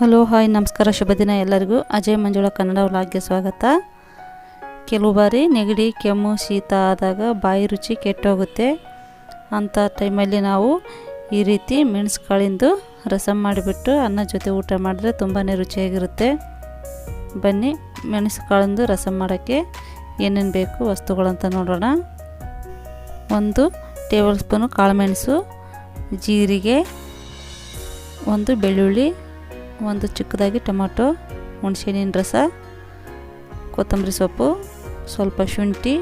Hello hi ನಮಸ್ಕಾರ ಶುಭ ದಿನ ಎಲ್ಲರಿಗೂ. ಅಜಯ್ ಮಂಜುಳ ಕನ್ನಡ ವ್ಲಾಗ್ಗೆ ಸ್ವಾಗತ. ಕೆಲವು ಬಾರಿ ನೆಗಡಿ ಕೆಮ್ಮು ಶೀತ ಆದಾಗ ಬಾಯಿ ರುಚಿ ಕೆಟ್ಟೋಗುತ್ತೆ. ಅಂಥ ಟೈಮಲ್ಲಿ ನಾವು ಈ ರೀತಿ ಮೆಣಸುಕಾಳಿಂದು ರಸಮ್ ಮಾಡಿಬಿಟ್ಟು ಅನ್ನ ಜೊತೆ ಊಟ ಮಾಡಿದ್ರೆ ತುಂಬಾ ರುಚಿಯಾಗಿರುತ್ತೆ. ಬನ್ನಿ ಮೆಣಸುಕಾಳಿಂದು ರಸಮ್ ಮಾಡೋಕ್ಕೆ ಏನೇನು ಬೇಕು ವಸ್ತುಗಳಂತ ನೋಡೋಣ. 1 ಟೇಬಲ್ ಸ್ಪೂನು ಕಾಳುಮೆಣಸು, ಜೀರಿಗೆ, 1 ಬೆಳ್ಳುಳ್ಳಿ, 1 ಚಿಕ್ಕದಾಗಿ ಟೊಮೊಟೊ, ಹುಣಸೆಹಣ್ಣಿನ ರಸ, ಕೊತ್ತಂಬರಿ ಸೊಪ್ಪು, ಸ್ವಲ್ಪ ಶುಂಠಿ,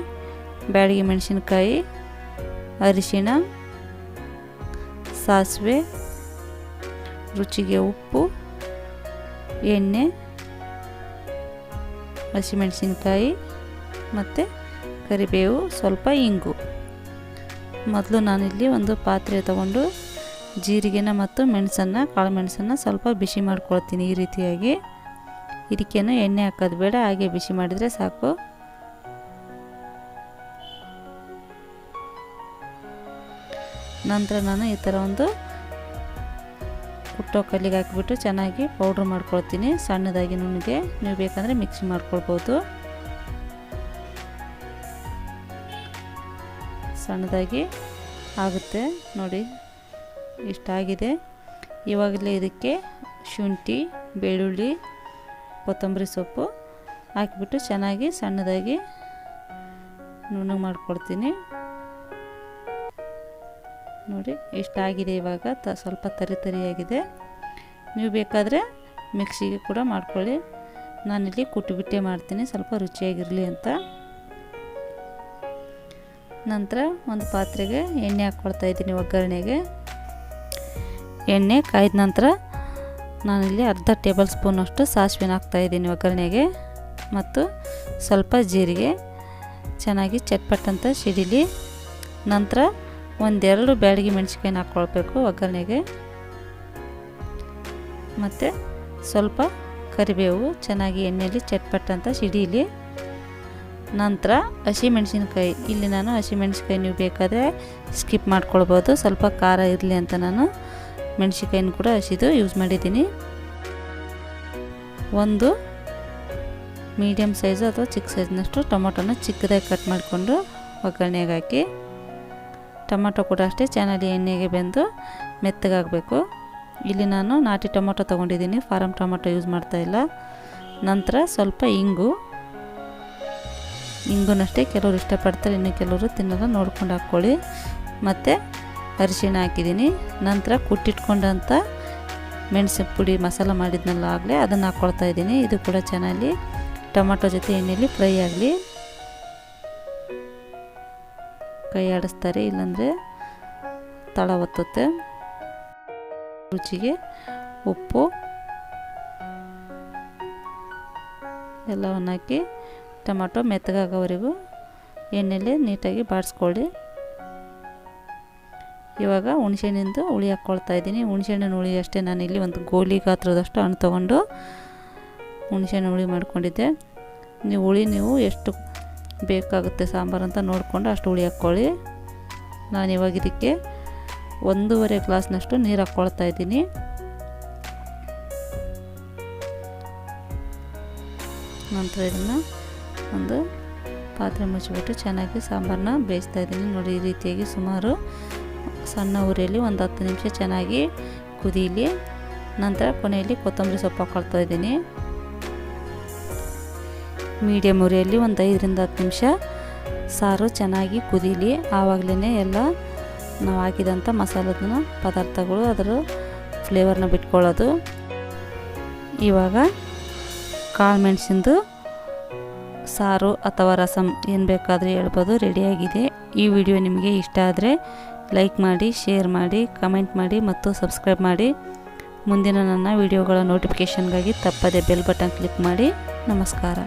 ಬ್ಯಾಡಗಿ ಮೆಣಸಿನಕಾಯಿ, ಅರಿಶಿಣ, ಸಾಸಿವೆ, ರುಚಿಗೆ ಉಪ್ಪು, ಎಣ್ಣೆ, ಹಸಿಮೆಣಸಿನಕಾಯಿ ಮತ್ತು ಕರಿಬೇವು, ಸ್ವಲ್ಪ ಇಂಗು. ಮೊದಲು ನಾನಿಲ್ಲಿ ಒಂದು ಪಾತ್ರೆ ತಗೊಂಡು ಜೀರಿಗೆನ ಮತ್ತು ಮೆಣಸನ್ನು ಕಾಳು ಮೆಣಸನ್ನು ಸ್ವಲ್ಪ ಬಿಸಿ ಮಾಡ್ಕೊಳ್ತೀನಿ. ಈ ರೀತಿಯಾಗಿ ಇದಕ್ಕೇನು ಎಣ್ಣೆ ಹಾಕೋದು ಬೇಡ, ಹಾಗೆ ಬಿಸಿ ಮಾಡಿದರೆ ಸಾಕು. ನಂತರ ನಾನು ಈ ಥರ ಒಂದು ಕುಟ್ಟೋ ಕಲ್ಲಿಗೆ ಹಾಕಿಬಿಟ್ಟು ಚೆನ್ನಾಗಿ ಪೌಡ್ರ್ ಮಾಡ್ಕೊಳ್ತೀನಿ, ಸಣ್ಣದಾಗಿ ನುಣ್ಣಗೆ. ನೀವು ಬೇಕಂದರೆ ಮಿಕ್ಸಿ ಮಾಡ್ಕೊಳ್ಬೋದು. ಸಣ್ಣದಾಗಿ ಆಗುತ್ತೆ ನೋಡಿ, ಇಷ್ಟಾಗಿದೆ. ಇವಾಗಲೇ ಇದಕ್ಕೆ ಶುಂಠಿ, ಬೆಳ್ಳುಳ್ಳಿ, ಕೊತ್ತಂಬರಿ ಸೊಪ್ಪು ಹಾಕಿಬಿಟ್ಟು ಚೆನ್ನಾಗಿ ಸಣ್ಣದಾಗಿ ನುಣ್ಣಗೆ ಮಾಡ್ಕೊಳ್ತೀನಿ. ನೋಡಿ ಇಷ್ಟಾಗಿದೆ. ಇವಾಗ ಸ್ವಲ್ಪ ತರಿಯಾಗಿದೆ. ನೀವು ಬೇಕಾದರೆ ಮಿಕ್ಸಿಗೆ ಕೂಡ ಮಾಡ್ಕೊಳ್ಳಿ. ನಾನಿಲ್ಲಿ ಕುಟ್ಟಿಬಿಟ್ಟೆ ಮಾಡ್ತೀನಿ, ಸ್ವಲ್ಪ ರುಚಿಯಾಗಿರಲಿ ಅಂತ. ನಂತರ ಒಂದು ಪಾತ್ರೆಗೆ ಎಣ್ಣೆ ಹಾಕ್ಕೊಳ್ತಾ ಇದ್ದೀನಿ ಒಗ್ಗರಣೆಗೆ. ಎಣ್ಣೆ ಕಾಯ್ದ ನಂತರ ನಾನಿಲ್ಲಿ ಅರ್ಧ ಟೇಬಲ್ ಸ್ಪೂನಷ್ಟು ಸಾಸಿವೆನ ಹಾಕ್ತಾಯಿದ್ದೀನಿ ಒಗ್ಗರಣೆಗೆ, ಮತ್ತು ಸ್ವಲ್ಪ ಜೀರಿಗೆ ಚೆನ್ನಾಗಿ ಚಟ್ಪಟ್ಟಂತ ಸಿಡಿಲಿ. ನಂತರ 1-2 ಬ್ಯಾಡಗಿ ಮೆಣಸಿನ್ಕಾಯಿನ ಹಾಕ್ಕೊಳ್ಬೇಕು ಒಗ್ಗರಣೆಗೆ, ಮತ್ತು ಸ್ವಲ್ಪ ಕರಿಬೇವು ಚೆನ್ನಾಗಿ ಎಣ್ಣೆಯಲ್ಲಿ ಚಟ್ಪಟ್ಟಂತ ಸಿಡಿಲಿ. ನಂತರ ಹಸಿಮೆಣಸಿನ್ಕಾಯಿ, ಇಲ್ಲಿ ನಾನು ಹಸಿಮೆಣಸಿನ್ಕಾಯಿ ನೀವು ಬೇಕಾದರೆ ಸ್ಕಿಪ್ ಮಾಡ್ಕೊಳ್ಬೋದು, ಸ್ವಲ್ಪ ಖಾರ ಇರಲಿ ಅಂತ ನಾನು ಮೆಣಸಿನ್ಕಾಯಿನ ಕೂಡ ಹಸಿದು ಯೂಸ್ ಮಾಡಿದ್ದೀನಿ. 1 ಮೀಡಿಯಮ್ ಸೈಜು ಅಥವಾ ಚಿಕ್ಕ ಸೈಜ್ನಷ್ಟು ಟೊಮೊಟೊನ ಚಿಕ್ಕದಾಗಿ ಕಟ್ ಮಾಡಿಕೊಂಡು ಒಗ್ಗರಣೆಗೆ ಹಾಕಿ. ಟೊಮೊಟೊ ಕೂಡ ಅಷ್ಟೇ ಚೆನ್ನಾಗಿ ಎಣ್ಣೆಗೆ ಬೆಂದು ಮೆತ್ತಗಾಗಬೇಕು. ಇಲ್ಲಿ ನಾನು ನಾಟಿ ಟೊಮೊಟೊ ತೊಗೊಂಡಿದ್ದೀನಿ, ಫಾರಮ್ ಟೊಮೊಟೊ ಯೂಸ್ ಮಾಡ್ತಾಯಿಲ್ಲ. ನಂತರ ಸ್ವಲ್ಪ ಇಂಗುನಷ್ಟೇ ಕೆಲವರು ಇಷ್ಟಪಡ್ತಾರೆ, ಇನ್ನು ಕೆಲವರು ತಿನ್ನೋದು ನೋಡ್ಕೊಂಡು ಹಾಕ್ಕೊಳ್ಳಿ. ಮತ್ತು ಅರಿಶಿಣ ಹಾಕಿದ್ದೀನಿ. ನಂತರ ಕುಟ್ಟಿಟ್ಕೊಂಡಂಥ ಮೆಣಸಿನ ಪುಡಿ ಮಸಾಲ ಮಾಡಿದ್ನಲ್ಲ ಆಗಲೇ, ಅದನ್ನು ಹಾಕ್ಕೊಳ್ತಾ ಇದ್ದೀನಿ. ಇದು ಕೂಡ ಚೆನ್ನಾಗಿ ಟೊಮೊಟೊ ಜೊತೆ ಎಣ್ಣೆಯಲ್ಲಿ ಫ್ರೈ ಆಗಲಿ. ಕೈ ಆಡಿಸ್ತಾರೆ, ಇಲ್ಲಾಂದರೆ ತಳ ಒತ್ತುತ್ತೆ. ರುಚಿಗೆ ಉಪ್ಪು ಎಲ್ಲವನ್ನು ಹಾಕಿ ಟೊಮೊಟೊ ಮೆತ್ತಗಾಗೋವರೆಗೂ ಎಣ್ಣೆಯಲ್ಲಿ ನೀಟಾಗಿ ಬಾಡಿಸ್ಕೊಳ್ಳಿ. ಇವಾಗ ಹುಣಸೆಹಣ್ಣಿಂದು ಹುಳಿ ಹಾಕ್ಕೊಳ್ತಾ ಇದ್ದೀನಿ. ಹುಣಸೆಹಣ್ಣಿನ ಹುಳಿ ಅಷ್ಟೇ, ನಾನಿಲ್ಲಿ ಒಂದು ಗೋಲಿ ಗಾತ್ರದಷ್ಟು ಹಣ್ಣು ತೊಗೊಂಡು ಹುಣಸೆಹಣ್ಣು ಹುಳಿ ಮಾಡ್ಕೊಂಡಿದ್ದೆ. ನೀವು ಎಷ್ಟು ಬೇಕಾಗುತ್ತೆ ಸಾಂಬಾರು ಅಂತ ನೋಡಿಕೊಂಡು ಅಷ್ಟು ಹುಳಿ ಹಾಕ್ಕೊಳ್ಳಿ. ನಾನಿವಾಗ ಇದಕ್ಕೆ 1.5 ಗ್ಲಾಸ್ನಷ್ಟು ನೀರು ಹಾಕ್ಕೊಳ್ತಾ ಇದ್ದೀನಿ. ನಂತರ ಇದನ್ನು ಒಂದು ಪಾತ್ರೆ ಮುಚ್ಚಿಬಿಟ್ಟು ಚೆನ್ನಾಗಿ ಸಾಂಬಾರನ್ನ ಬೇಯಿಸ್ತಾ ಇದ್ದೀನಿ. ನೋಡಿ ಈ ರೀತಿಯಾಗಿ ಸುಮಾರು ಸಣ್ಣ ಉರಿಯಲ್ಲಿ 10 ನಿಮಿಷ ಚೆನ್ನಾಗಿ ಕುದೀಲಿ. ನಂತರ ಕೊನೆಯಲ್ಲಿ ಕೊತ್ತಂಬರಿ ಸೊಪ್ಪು ಹಾಕ್ಕೊಳ್ತಾ ಇದ್ದೀನಿ. ಮೀಡಿಯಮ್ ಉರಿಯಲ್ಲಿ 5-10 ನಿಮಿಷ ಸಾರು ಚೆನ್ನಾಗಿ ಕುದೀಲಿ. ಆವಾಗಲೇ ಎಲ್ಲ ನಾವು ಹಾಕಿದಂಥ ಮಸಾಲದ ಪದಾರ್ಥಗಳು ಅದರ ಫ್ಲೇವರ್ನ ಬಿಟ್ಕೊಳ್ಳೋದು. ಇವಾಗ ಕಾಳು ಮೆಣಸಿಂದು ಸಾರು ಅಥವಾ ರಸಮ್ ಏನು ಬೇಕಾದರೂ ಹೇಳ್ಬೋದು, ರೆಡಿಯಾಗಿದೆ. ಈ ವಿಡಿಯೋ ನಿಮಗೆ ಇಷ್ಟ ಆದರೆ ಲೈಕ್ ಮಾಡಿ, ಶೇರ್ ಮಾಡಿ, ಕಮೆಂಟ್ ಮಾಡಿ ಮತ್ತು ಸಬ್ಸ್ಕ್ರೈಬ್ ಮಾಡಿ. ಮುಂದಿನ ನನ್ನ ವಿಡಿಯೋಗಳ ನೋಟಿಫಿಕೇಷನ್ಗಾಗಿ ತಪ್ಪದೆ ಬೆಲ್ ಬಟನ್ ಕ್ಲಿಕ್ ಮಾಡಿ. ನಮಸ್ಕಾರ.